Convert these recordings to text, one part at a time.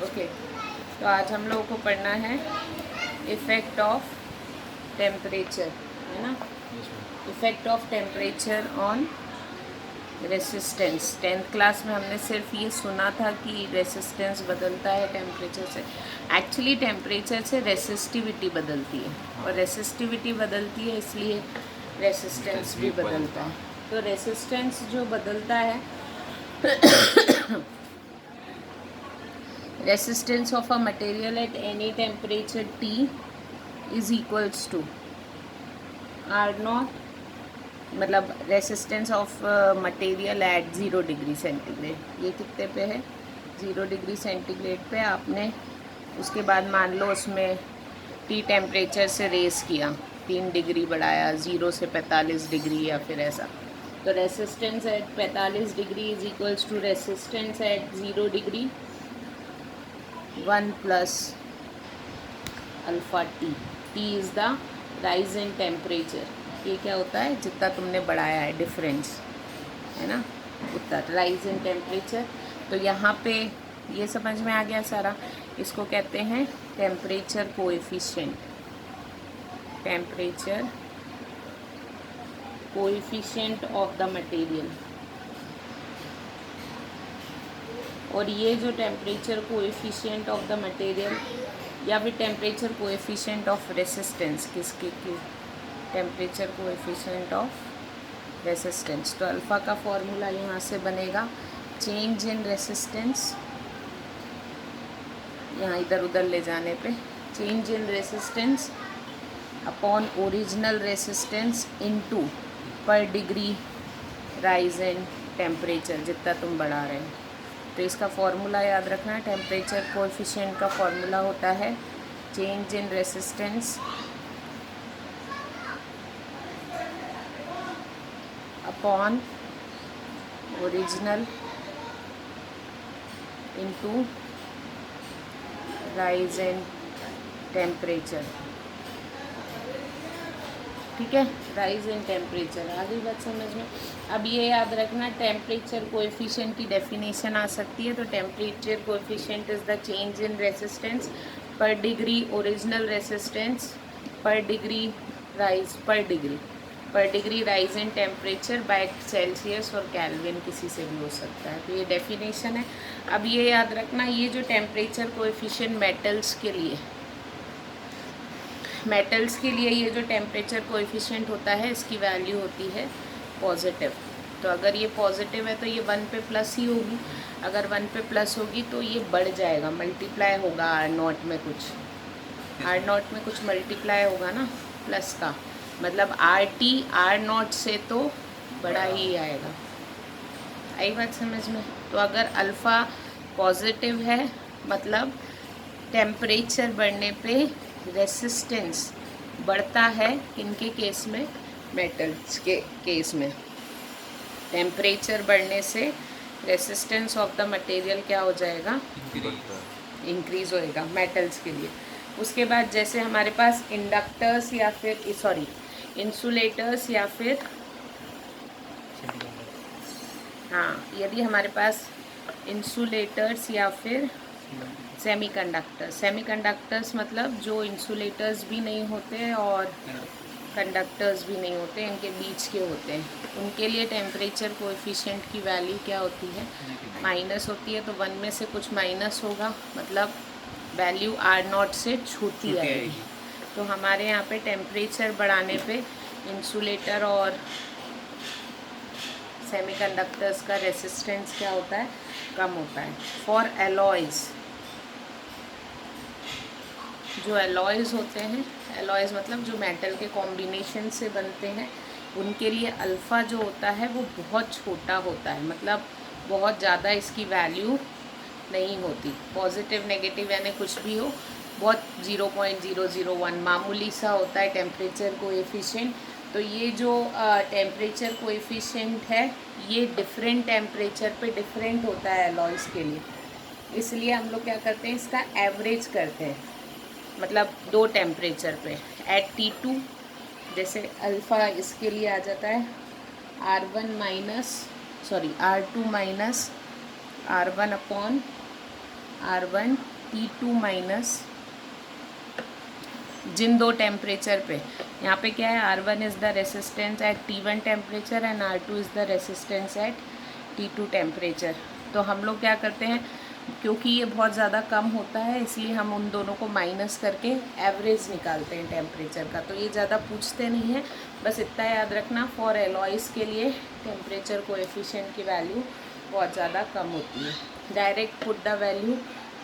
Okay, तो आज हम लोगों को पढ़ना है इफ़ेक्ट ऑफ टेम्परेचर, है ना। Effect of temperature on resistance. 10th class में हमने सिर्फ ये सुना था कि रेसिस्टेंस बदलता है टेम्परेचर से। एक्चुअली टेम्परेचर से रेसिस्टिविटी बदलती है, और रेसिस्टिविटी बदलती है इसलिए रेसिस्टेंस भी बदलता है। तो रेसिस्टेंस जो बदलता है resistance of a material at any temperature T is equals to R naught, मतलब resistance of material at 0 degree centigrade. ये कितने पे है? 0 डिग्री सेंटीग्रेड पे आपने उसके बाद मान लो उसमें टी टेम्परेचर से रेस किया, 3 डिग्री बढ़ाया, 0 से 45 डिग्री या फिर ऐसा। तो resistance at 45 degree is equals to resistance at 0 degree 1 plus alpha T. T is the rise in temperature. ये क्या होता है? जितना तुमने बढ़ाया है डिफरेंस, है ना, उतना राइज इन टेम्परेचर। तो यहाँ पे ये समझ में आ गया सारा। इसको कहते हैं temperature coefficient. Temperature coefficient of the material. और ये जो temperature coefficient of the material या फिर टेम्परेचर कोएफिशिएंट ऑफ रेसिस्टेंस, किसके की? Temperature coefficient of resistance. तो अल्फ़ा का फॉर्मूला यहाँ से बनेगा चेंज इन रेसिस्टेंस, यहाँ इधर उधर ले जाने पे, change in resistance upon original resistance into पर डिग्री राइज इन टेम्परेचर, जितना तुम बढ़ा रहे हो। तो इसका फॉर्मूला याद रखना। टेम्परेचर कोएफिशिएंट का फॉर्मूला होता है change in resistance upon original into rise in temperature. ठीक है, राइज इन टेम्परेचर। आ गई बात समझ में? अब ये याद रखना, टेम्परेचर कोएफिशिएंट की डेफिनेशन आ सकती है। तो temperature coefficient is the change in resistance पर डिग्री ओरिजिनल रेसिस्टेंस पर degree rise in temperature by Celsius और केल्विन, किसी से भी हो सकता है। तो ये डेफिनेशन है। अब ये याद रखना, ये जो टेम्परेचर कोएफिशिएंट मेटल्स के लिए ये जो टेम्परेचर कोएफिशिएंट होता है, इसकी वैल्यू होती है पॉजिटिव। तो अगर ये पॉजिटिव है तो ये 1 पे प्लस ही होगी। अगर 1 पे प्लस होगी तो ये बढ़ जाएगा, मल्टीप्लाई होगा आर नॉट में कुछ मल्टीप्लाई होगा ना प्लस का, मतलब आर टी आर नॉट से तो बड़ा ही आएगा। आई बात समझ में? तो अगर अल्फ़ा पॉजिटिव है मतलब टेम्परेचर बढ़ने पे रेसिस्टेंस बढ़ता है। किनके केस में? मेटल्स के केस में। टेम्परेचर बढ़ने से रेसिस्टेंस ऑफ द मटेरियल क्या हो जाएगा? इंक्रीज होएगा मेटल्स के लिए। उसके बाद जैसे हमारे पास इंडक्टर्स या फिर इंसुलेटर्स या फिर यदि हमारे पास इंसुलेटर्स या फिर सेमीकंडक्टर्स मतलब जो इंसुलेटर्स भी नहीं होते और कंडक्टर्स भी नहीं होते, इनके बीच के होते हैं, उनके लिए टेम्परेचर कोएफिशिएंट की वैल्यू क्या होती है? माइनस होती है। तो 1 में से कुछ माइनस होगा, मतलब वैल्यू आर नॉट से छोटी आएगी। तो हमारे यहाँ पे टेम्परेचर बढ़ाने पे इंसुलेटर और सेमीकंडक्टर्स का रेसिस्टेंस क्या होता है? कम होता है। फॉर एलॉयज़, जो एलॉयज़ होते हैं, एलॉयज़ मतलब जो मेटल के कॉम्बिनेशन से बनते हैं, उनके लिए अल्फ़ा जो होता है वो बहुत छोटा होता है, मतलब बहुत ज़्यादा इसकी वैल्यू नहीं होती। पॉजिटिव नेगेटिव यानी कुछ भी हो, बहुत 0.001 मामूली सा होता है टेम्परेचर कोएफिशिएंट। तो ये जो टेम्परेचर कोएफिशिएंट है, ये डिफरेंट टेम्परेचर पे डिफरेंट होता है एलॉयज़ के लिए। इसलिए हम लोग क्या करते हैं, इसका एवरेज करते हैं, मतलब 2 टेम्परेचर पे एट T2। जैसे अल्फ़ा इसके लिए आ जाता है R2 minus R1 upon R1 T2 minus जिन दो टेम्परेचर पे, यहाँ पे क्या है, R1 is the resistance at T1 temperature and R2 is the resistance at T2 temperature. तो हम लोग क्या करते हैं, क्योंकि ये बहुत ज़्यादा कम होता है इसलिए हम उन दोनों को माइनस करके एवरेज निकालते हैं टेम्परेचर का। तो ये ज़्यादा पूछते नहीं है, बस इतना याद रखना, फॉर एलॉयज़ के लिए टेम्परेचर कोएफिशिएंट की वैल्यू बहुत ज़्यादा कम होती है। Direct put the value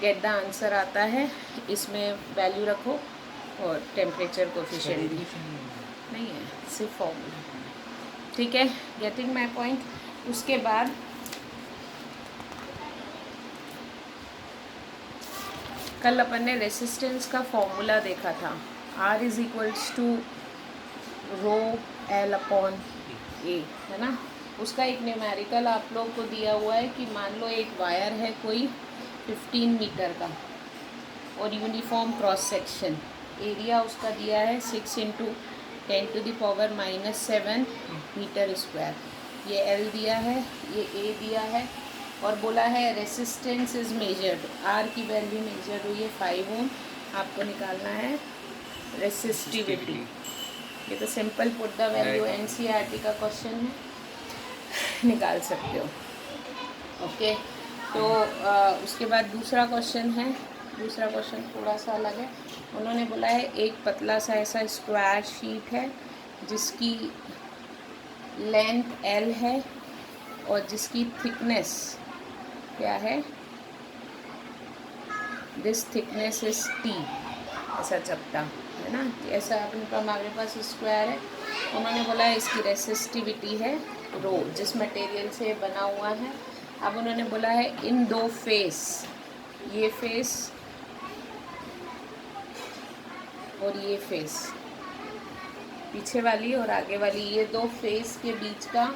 get the answer आता है, इसमें वैल्यू रखो और टेम्परेचर कोएफिशिएंट भी नहीं है, सिर्फ फॉर्मूला। ठीक है, गेटिंग माय पॉइंट। उसके बाद कल अपन ने रेसिस्टेंस का फॉर्मूला देखा था, R is equals to rho L upon A, है ना। उसका एक न्यूमेरिकल आप लोग को दिया हुआ है कि मान लो एक वायर है कोई 15 मीटर का और यूनिफॉर्म क्रॉस सेक्शन, एरिया उसका दिया है 6 × 10⁻⁻7 मीटर स्क्वायर। ये L दिया है, ये A दिया है, और बोला है रेसिस्टेंस इज़ मेजर्ड, R की वैल्यू मेजर्ड हुई है 5 ओम। आपको निकालना है रेसिस्टिविटी। ये तो simple put the value NCERT का क्वेश्चन है, निकाल सकते हो। ओके, तो उसके बाद दूसरा क्वेश्चन है, दूसरा क्वेश्चन थोड़ा सा अलग है। उन्होंने बोला है एक पतला सा ऐसा स्क्वायर शीट है जिसकी लेंथ L है और जिसकी थिकनेस क्या है, दिस थिकनेस इज T, ऐसा चपटा है ना, ऐसा अपने हमारे पास स्क्वायर है। उन्होंने बोला है इसकी रेसिस्टिविटी है रो, जिस मटेरियल से बना हुआ है। अब उन्होंने बोला है इन दो फेस, ये फेस और ये फेस, पीछे वाली और आगे वाली, ये दो फेस के बीच का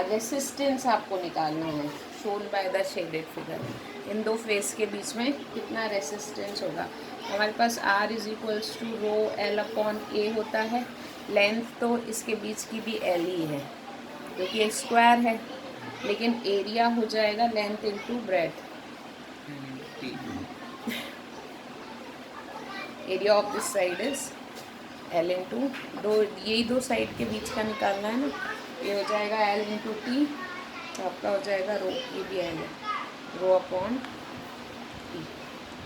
रेसिस्टेंस आपको निकालना है, shown by the shaded figure. इन दो फेस के बीच में कितना रेसिस्टेंस होगा। हमारे पास R is equals to rho L upon A होता है, लेंथ तो इसके बीच की भी L ही है क्योंकि ये स्क्वायर है, लेकिन एरिया हो जाएगा length into breadth. Area of this side is L into दो, यही दो साइड के बीच का निकालना है ना, ये हो जाएगा L इंटू T, तो आपका हो जाएगा रो, ये भी L है, rho upon T।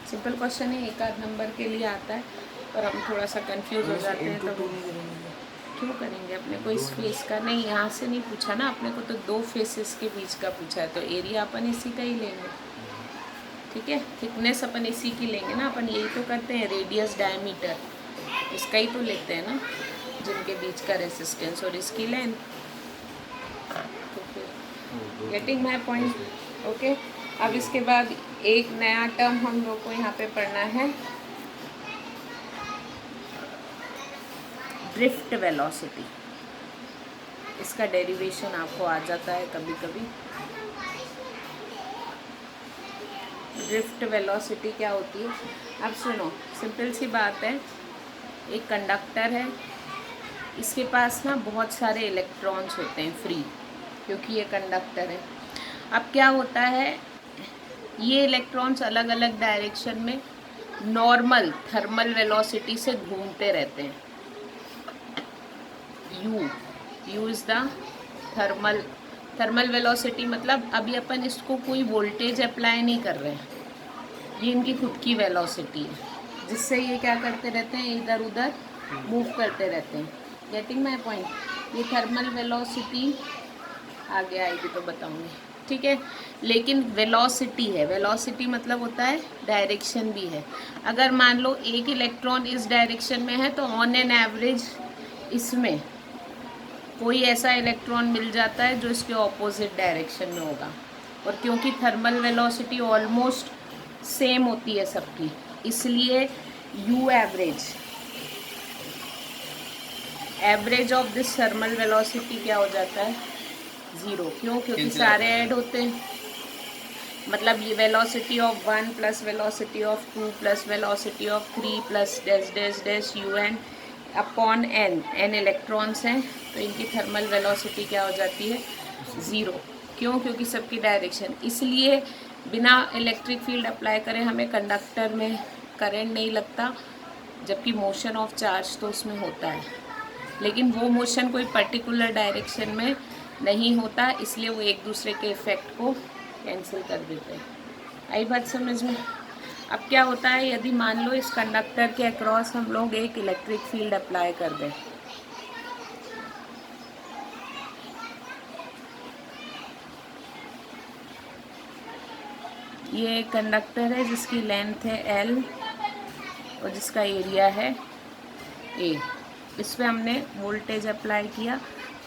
Simple question है, एक आध नंबर के लिए आता है, पर हम थोड़ा सा कंफ्यूज हो जाते हैं। तो क्यों करेंगे, अपने को इस फेस का नहीं, यहाँ से नहीं पूछा ना अपने को, तो दो फेसेस के बीच का पूछा है, तो एरिया अपन इसी का ही लेंगे। ठीक है, थिकनेस अपन इसी की लेंगे ना, अपन यही तो करते हैं, रेडियस डायमीटर इसका ही तो लेते हैं ना, जिनके बीच का रेसिस्टेंस और इसकी length. Getting my point. Okay, अब इसके बाद एक नया टर्म हम लोग को यहाँ पे पढ़ना है, ड्रिफ्ट वेलोसिटी। इसका डेरिवेशन आपको आ जाता है कभी कभी। ड्रिफ्ट वेलोसिटी क्या होती है, अब सुनो, सिंपल सी बात है, एक कंडक्टर है, इसके पास ना बहुत सारे इलेक्ट्रॉन्स होते हैं फ्री, क्योंकि ये कंडक्टर है। अब क्या होता है, ये इलेक्ट्रॉन्स अलग अलग डायरेक्शन में नॉर्मल थर्मल वेलोसिटी से घूमते रहते हैं। U is the thermal velocity, मतलब अभी अपन इसको कोई वोल्टेज अप्लाई नहीं कर रहे हैं, ये इनकी खुद की वेलोसिटी है, जिससे ये क्या करते रहते हैं, इधर उधर मूव करते रहते हैं। Getting my point. ये थर्मल वेलोसिटी आगे आएगी तो बताऊंगी, ठीक है। लेकिन वेलोसिटी है, वेलोसिटी मतलब होता है डायरेक्शन भी है। अगर मान लो एक इलेक्ट्रॉन इस डायरेक्शन में है, तो ऑन एन एवरेज इसमें कोई ऐसा इलेक्ट्रॉन मिल जाता है जो इसके ऑपोजिट डायरेक्शन में होगा। और क्योंकि थर्मल वेलोसिटी ऑलमोस्ट सेम होती है सबकी, इसलिए U average of this thermal velocity क्या हो जाता है, 0। क्यों, क्योंकि सारे ऐड होते हैं। मतलब ये velocity of 1 plus velocity of 2 plus velocity of 3 plus dash dash dash UN upon n electrons हैं, तो इनकी थर्मल वेलोसिटी क्या हो जाती है, 0। क्यों, क्योंकि सबकी डायरेक्शन। इसलिए बिना इलेक्ट्रिक फील्ड अप्लाई करें हमें कंडक्टर में करंट नहीं लगता, जबकि मोशन ऑफ चार्ज तो उसमें होता है, लेकिन वो मोशन कोई पर्टिकुलर डायरेक्शन में नहीं होता, इसलिए वो एक दूसरे के इफ़ेक्ट को कैंसिल कर देते हैं। आई बात समझ में? अब क्या होता है, यदि मान लो इस कंडक्टर के अक्रॉस हम लोग एक इलेक्ट्रिक फील्ड अप्लाई कर दें, ये कंडक्टर है जिसकी लेंथ है L और जिसका एरिया है A। इस पर हमने वोल्टेज अप्लाई किया,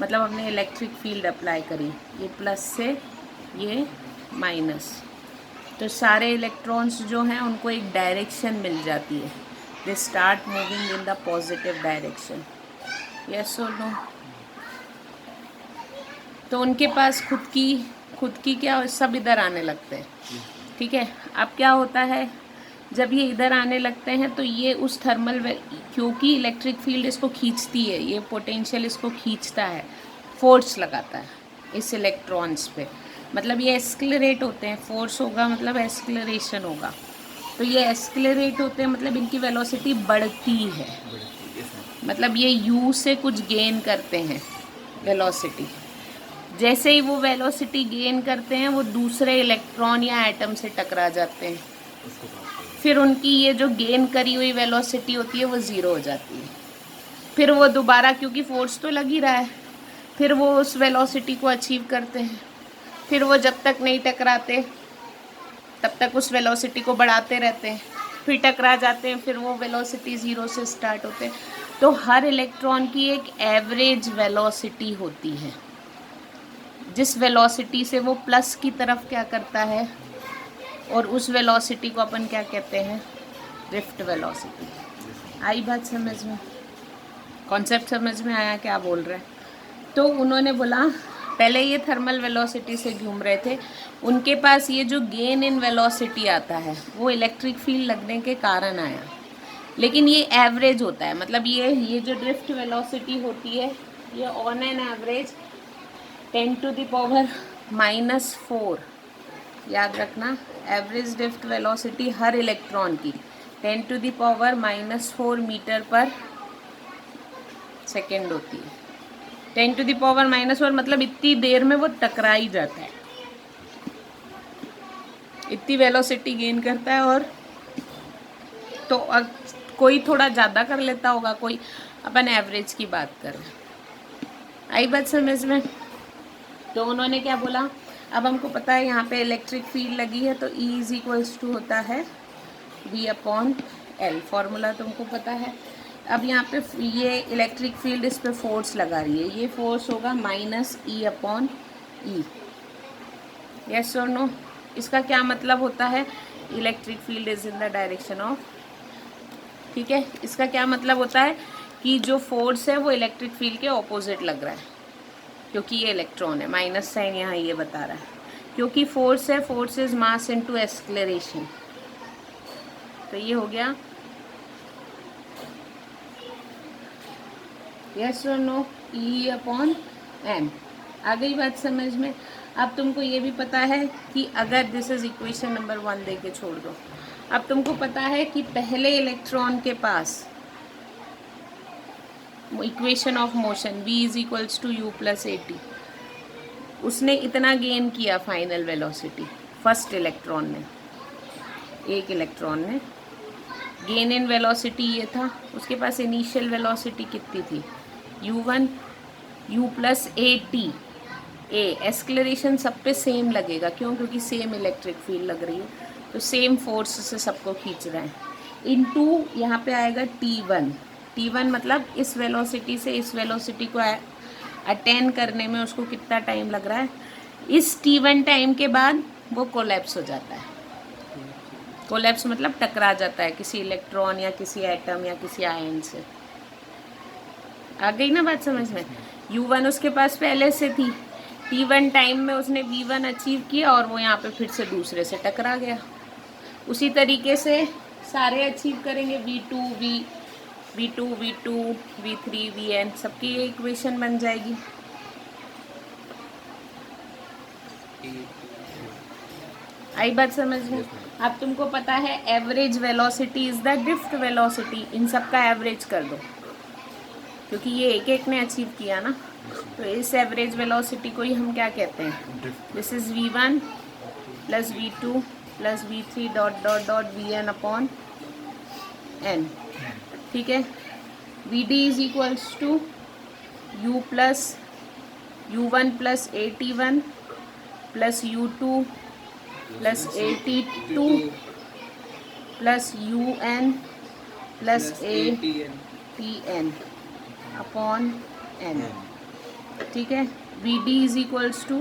मतलब हमने इलेक्ट्रिक फील्ड अप्लाई करी, ये प्लस से ये माइनस, तो सारे इलेक्ट्रॉन्स जो हैं उनको एक डायरेक्शन मिल जाती है, they start moving in the positive direction. Yes और नो? तो उनके पास खुद की क्या, सब इधर आने लगते हैं। ठीक है, अब क्या होता है, जब ये इधर आने लगते हैं तो ये उस थर्मल, क्योंकि इलेक्ट्रिक फील्ड इसको खींचती है, ये पोटेंशियल इसको खींचता है, फोर्स लगाता है इस इलेक्ट्रॉन्स पे, मतलब ये एस्केलरेट होते हैं, फोर्स होगा मतलब एस्केलरेशन होगा, तो ये एस्केलरेट होते हैं मतलब इनकी वेलोसिटी बढ़ती है, मतलब ये u से कुछ गेन करते हैं वेलोसिटी। जैसे ही वो वेलोसिटी गेन करते हैं वो दूसरे इलेक्ट्रॉन या एटम से टकरा जाते हैं, फिर उनकी ये जो गेन करी हुई वेलोसिटी होती है वो ज़ीरो हो जाती है। फिर वो दोबारा, क्योंकि फोर्स तो लग ही रहा है, फिर वो उस वेलोसिटी को अचीव करते हैं, फिर वो जब तक नहीं टकराते तब तक उस वेलोसिटी को बढ़ाते रहते हैं, फिर टकरा जाते हैं, फिर वो वेलोसिटी ज़ीरो से स्टार्ट होते हैं। तो हर इलेक्ट्रॉन की एक एवरेज वेलोसिटी होती है, जिस वेलोसिटी से वो प्लस की तरफ क्या करता है, और उस वेलोसिटी को अपन क्या कहते हैं, ड्रिफ्ट वेलोसिटी। आई बात समझ में? कॉन्सेप्ट समझ में आया क्या बोल रहे हैं? तो उन्होंने बोला पहले ये थर्मल वेलोसिटी से घूम रहे थे, उनके पास ये जो गेन इन वेलोसिटी आता है वो इलेक्ट्रिक फील्ड लगने के कारण आया, लेकिन ये एवरेज होता है, मतलब ये जो ड्रिफ्ट वेलोसिटी होती है ये ऑन एन एवरेज 10⁻⁻⁴, याद रखना, एवरेज ड्रिफ्ट वेलोसिटी हर इलेक्ट्रॉन की 10⁻⁻⁴ मीटर पर सेकेंड होती है। 10⁻⁻⁴ मतलब इतनी देर में वो टकरा ही जाता है, इतनी वेलोसिटी गेन करता है। और तो कोई थोड़ा ज़्यादा कर लेता होगा, कोई, अपन एवरेज की बात कर रहे हैं। आई बात समझ में? तो उन्होंने क्या बोला, अब हमको पता है यहाँ पे इलेक्ट्रिक फील्ड लगी है, तो E = होता है V/L, फॉर्मूला तुमको पता है। अब यहाँ पे ये इलेक्ट्रिक फील्ड इस पे फोर्स लगा रही है, ये फोर्स होगा -E/E। यस और नो? इसका क्या मतलब होता है, electric field is in the direction of, ठीक है, इसका क्या मतलब होता है कि जो फोर्स है वो इलेक्ट्रिक फील्ड के ऑपोजिट लग रहा है, क्योंकि ये इलेक्ट्रॉन है, माइनस साइन यहाँ ये बता रहा है, क्योंकि फोर्स है, force is mass into acceleration, तो ये हो गया। यस और नो? E/m। आ गई बात समझ में? अब तुमको ये भी पता है कि अगर दिस इज इक्वेशन नंबर 1 दे के छोड़ दो, अब तुमको पता है कि पहले इलेक्ट्रॉन के पास equation of motion V = U + AT, उसने इतना गेन किया फाइनल वेलोसिटी, फर्स्ट इलेक्ट्रॉन ने, एक इलेक्ट्रॉन ने गेन इन वेलोसिटी ये था, उसके पास इनिशियल वेलोसिटी कितनी थी, U1, U + AT। एक्सेलरेशन सब पे सेम लगेगा, क्यों? क्योंकि सेम इलेक्ट्रिक फील्ड लग रही है, तो सेम फोर्स से सबको खींच रहे हैं, इनटू यहाँ पे आएगा T1। T1 मतलब इस वेलोसिटी से इस वेलोसिटी को अटेन करने में उसको कितना टाइम लग रहा है, इस T1 टाइम के बाद वो कोलैप्स हो जाता है। कोलैप्स मतलब टकरा जाता है किसी इलेक्ट्रॉन या किसी एटम या किसी आयन से। आ गई ना बात समझ में? U1 उसके पास पहले से थी, T1 टाइम में उसने V1 अचीव किया और वो यहाँ पे फिर से दूसरे से टकरा गया। उसी तरीके से सारे अचीव करेंगे, V2, V3, Vn, सबकी ये इक्वेशन बन जाएगी। आई बात समझ में? अब तुमको पता है average velocity is the drift velocity, इन सब का एवरेज कर दो क्योंकि ये एक एक ने अचीव किया ना, तो इस एवरेज वेलोसिटी को ही हम क्या कहते हैं? This is v1 plus v2 plus v3 dot dot dot vn upon n, ठीक है। vd is equals to u plus u1 plus at1 plus u2 plus at2 plus un plus atn upon n, ठीक है। vd is equals to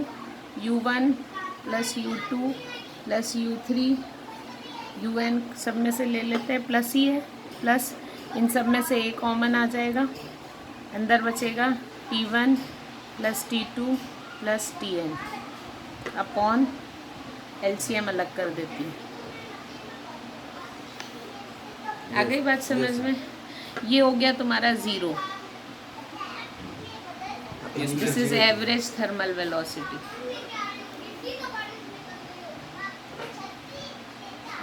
u1 plus u2 plus u3 un सब में से ले लेते हैं, प्लस ही है, प्लस इन सब में से एक कॉमन आ जाएगा, अंदर बचेगा t1 plus t2 plus tn upon LCM अलग कर देती है। आ गई बात समझ में? ये हो गया तुम्हारा 0। This is average thermal velocity,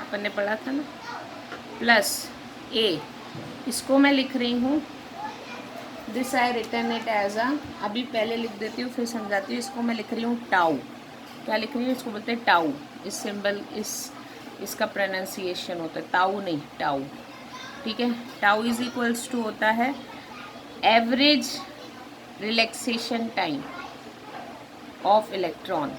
अपन ने पढ़ा था ना। प्लस a, इसको मैं लिख रही हूँ, this I return it as a, अभी पहले लिख देती हूँ फिर समझाती हूँ। इसको मैं लिख रही हूँ टाउ। क्या लिख रही हूँ? इसको बोलते हैं टाउ। इस सिंबल इसका प्रोनाउंसिएशन होता है ताऊ नहीं टाउ, ठीक है। टाउ इज इक्वल्स टू होता है average relaxation time of electron,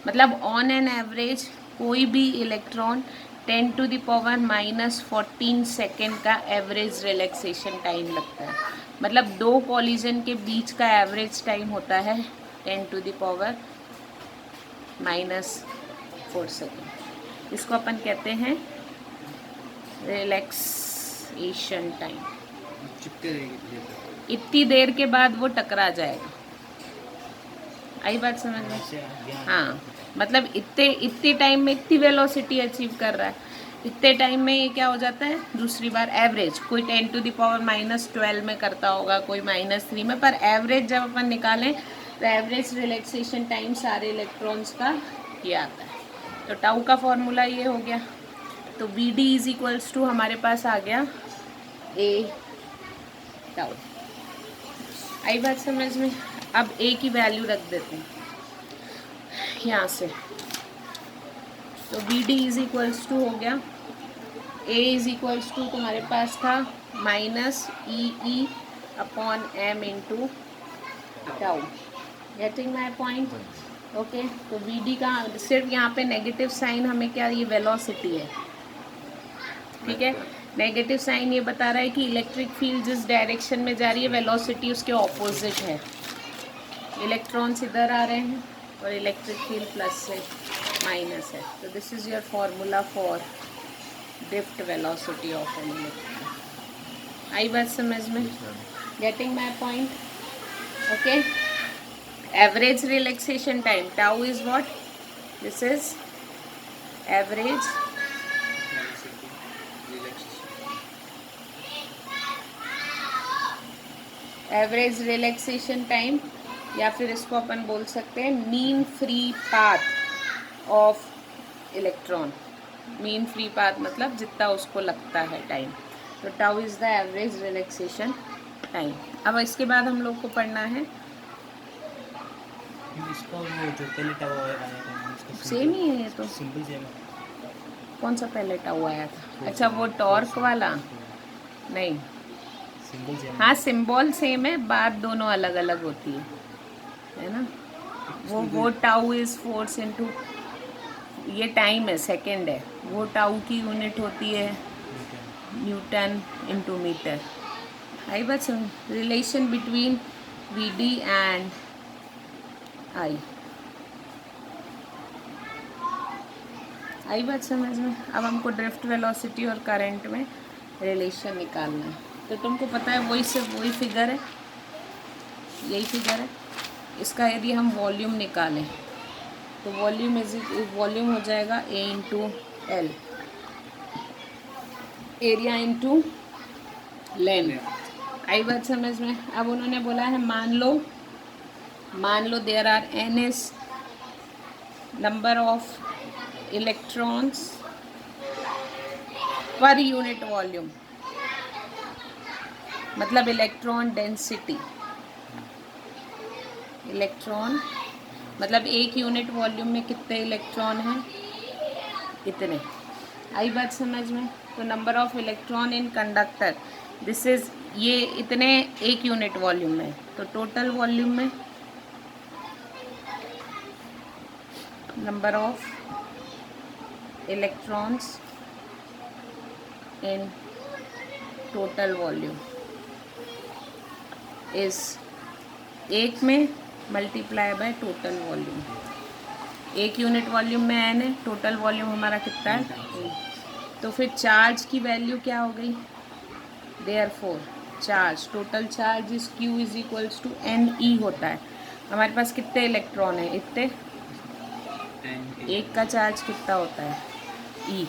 मतलब ऑन एन एवरेज कोई भी इलेक्ट्रॉन 10⁻⁻14 सेकेंड का एवरेज रिलैक्सेशन टाइम लगता है। मतलब दो कॉलिजन के बीच का एवरेज टाइम होता है 10⁻⁻4 सेकेंड। इसको अपन कहते हैं रिलैक्सेशन टाइम। इतनी देर के बाद वो टकरा जाएगा। आई बात समझ में? हाँ, मतलब इतने टाइम में इतनी वेलोसिटी अचीव कर रहा है, इतने टाइम में ये क्या हो जाता है? दूसरी बार एवरेज कोई 10⁻⁻12 में करता होगा, कोई -3 में, पर एवरेज जब अपन निकालें तो एवरेज रिलैक्सेशन टाइम सारे इलेक्ट्रॉन्स का ये आता है। तो टाउ का फॉर्मूला ये हो गया। तो vd इज इक्वल्स टू हमारे पास आ गया a टाउ। आई बात समझ में? अब a की वैल्यू रख देते हैं यहाँ से। तो vd इज इक्वल्स टू हो गया a इज इक्वल्स टू तुम्हारे पास था -e upon m into tau. Getting my point? Okay. तो vd का सिर्फ यहाँ पे नेगेटिव साइन हमें क्या, ये वेलोसिटी है, ठीक है। नेगेटिव साइन ये बता रहा है कि इलेक्ट्रिक फील्ड जिस डायरेक्शन में जा रही है वेलोसिटी उसके ऑपोजिट है। इलेक्ट्रॉन्स इधर आ रहे हैं और इलेक्ट्रिक फील्ड प्लस से माइनस है। तो this is your formula for drift velocity of an electron. आई बात समझ में? Getting my point? Okay. Average relaxation time tau is what? This is average relaxation time, या फिर इसको अपन बोल सकते हैं mean free path of electron. Mean free path मतलब जितना उसको लगता है टाइम। तो tau is the average relaxation time. अब इसके बाद हम लोग को पढ़ना है, इसका वो जो पहले टाउ आया था सेम ही है ये तो। सिंपल सेम है। कौन सा पहले टाउ आया था? अच्छा वो टॉर्क वाला नहीं, सिंपल सेम। हाँ सिंबल सेम है, बात दोनों अलग अलग होती है ना। वो टाउ इज फोर्स इनटू, ये टाइम है, सेकंड है। वो टाउ की यूनिट होती है न्यूटन इनटू मीटर। आई बात समझ? Relation between vd and I. आई बात समझ में? अब हमको ड्रिफ्ट वेलोसिटी और करंट में रिलेशन निकालना है। तो तुमको पता है वही सिर्फ वही फिगर है, यही फिगर है। इसका यदि हम वॉल्यूम निकालें तो वॉल्यूम हो जाएगा A into L, area into length. आई बात समझ में? अब उन्होंने बोला है मान लो there are n is number of electrons per unit volume, मतलब इलेक्ट्रॉन डेंसिटी। इलेक्ट्रॉन मतलब एक यूनिट वॉल्यूम में कितने इलेक्ट्रॉन हैं, इतने। आई बात समझ में? तो number of electron in conductor, this is, ये इतने एक यूनिट वॉल्यूम में, तो टोटल वॉल्यूम में number of electrons in total volume is एक में मल्टीप्लाई बाय टोटल वॉल्यूम। एक यूनिट वॉल्यूम में n है, टोटल वॉल्यूम हमारा कितना है, तो फिर चार्ज की वैल्यू क्या हो गई, therefore charge, total charge is q is equals to NE होता है। हमारे पास कितने इलेक्ट्रॉन हैं, इतने, एक का चार्ज कितना होता है E,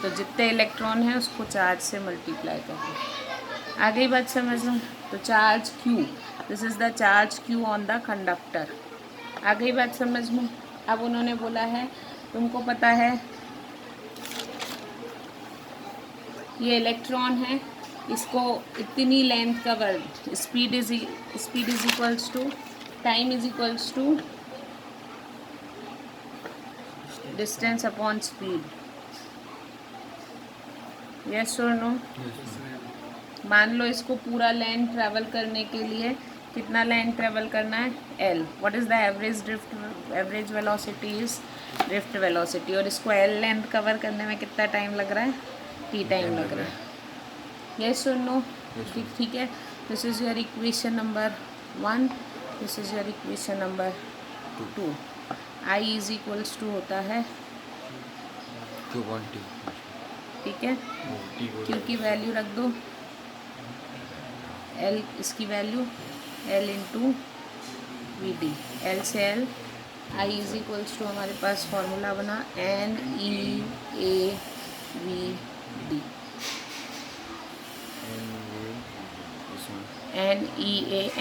तो जितने इलेक्ट्रॉन हैं उसको चार्ज से मल्टीप्लाई करना। आ गई बात समझ लो? तो charge Q, this is the charge Q on the conductor. आ गई बात समझ में? अब उन्होंने बोला है, तुमको पता है ये इलेक्ट्रॉन है, इसको इतनी लेंथ का word, speed is equals to time is equals to distance upon speed. Yes और नो? मान लो इसको पूरा लैंड ट्रैवल करने के लिए कितना लैंड ट्रैवल करना है, L। What is the average drift, average velocity is drift velocity, और इसको L लेंथ कवर करने में कितना टाइम लग रहा है, T टाइम लग रहा है। यस और नो? ठीक है। This is your equation number 1, this is your equation number 2। I is equals to होता है, ठीक है, Q की वैल्यू रख दो, L इसकी value L into VD, L से L, I is equals to हमारे पास फॉर्मूला बना NEAVD।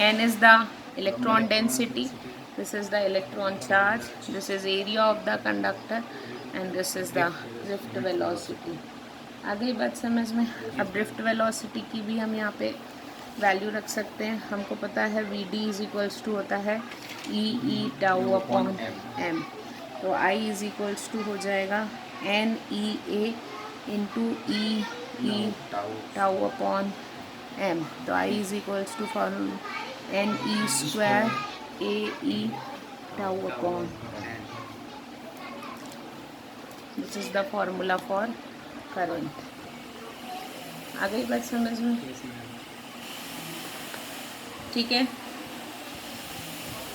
N is the electron density, this is the electron charge, this is area of the conductor and this is the drift velocity। आ गई बात समझ में? अब drift velocity की भी हम यहाँ पे वैल्यू रख सकते हैं। हमको पता है VD इज इक्वल्स टू होता है E टाउ अपॉन M, तो I इज इक्वल्स टू हो जाएगा NEA into E tau upon M, तो I is equals to formula NE square AE tau upon, this is the formula for current. आ गई बात समझ में? ठीक है,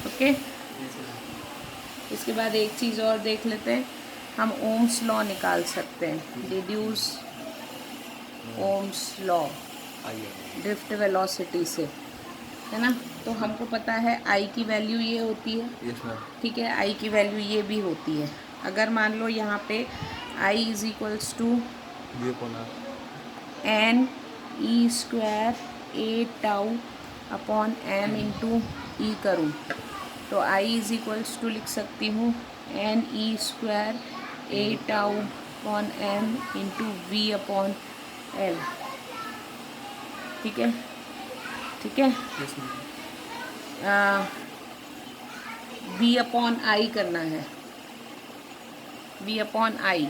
ओके। इसके बाद एक चीज़ और देख लेते हैं, हम ओम्स लॉ निकाल सकते हैं, deduce Ohm's law drift velocity से, है ना। तो हमको पता है I की वैल्यू ये होती है, ठीक है, I की वैल्यू ये भी होती है। अगर मान लो यहाँ पे I is equals to NE square A tau upon M into E करूँ, तो I इज इक्वल्स टू लिख सकती हूँ NE square A tau upon M into V upon L, ठीक है, ठीक है। V अपॉन I करना है, V अपॉन I,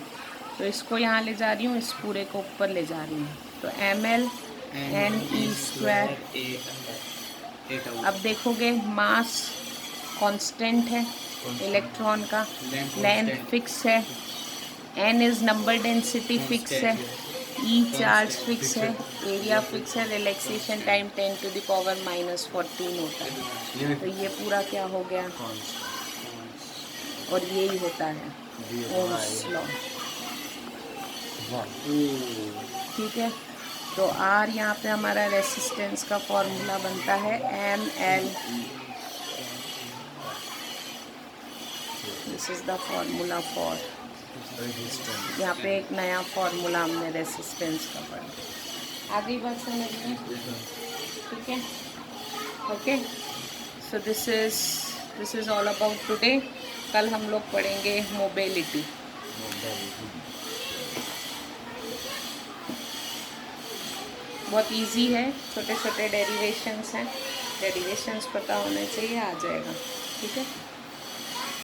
तो इसको यहाँ ले जा रही हूँ, इस पूरे को ऊपर ले जा रही हूँ, तो ML NE स्क्वायर। अब देखोगे मास कांस्टेंट है इलेक्ट्रॉन का, लेंथ फिक्स है, N is number density fix है, E चार्ज फिक्स है, एरिया फिक्स है, रिलैक्सेशन टाइम 10⁻⁻14 होता है, तो ये पूरा क्या हो गया, और यही होता है ओम्स लॉ, ठीक है। तो R यहाँ पे हमारा रेसिस्टेंस का फॉर्मूला बनता है ML, this is the formula for, यहाँ पे एक नया फॉर्मूला हमने रेसिस्टेंस का पढ़ा। आगे बात समझ में? ठीक है, okay. So this is all about today. कल हम लोग पढ़ेंगे मोबिलिटी, बहुत इजी है, छोटे छोटे डेरिवेशंस हैं, डेरिवेशंस पता होने चाहिए, आ जाएगा। ठीक है।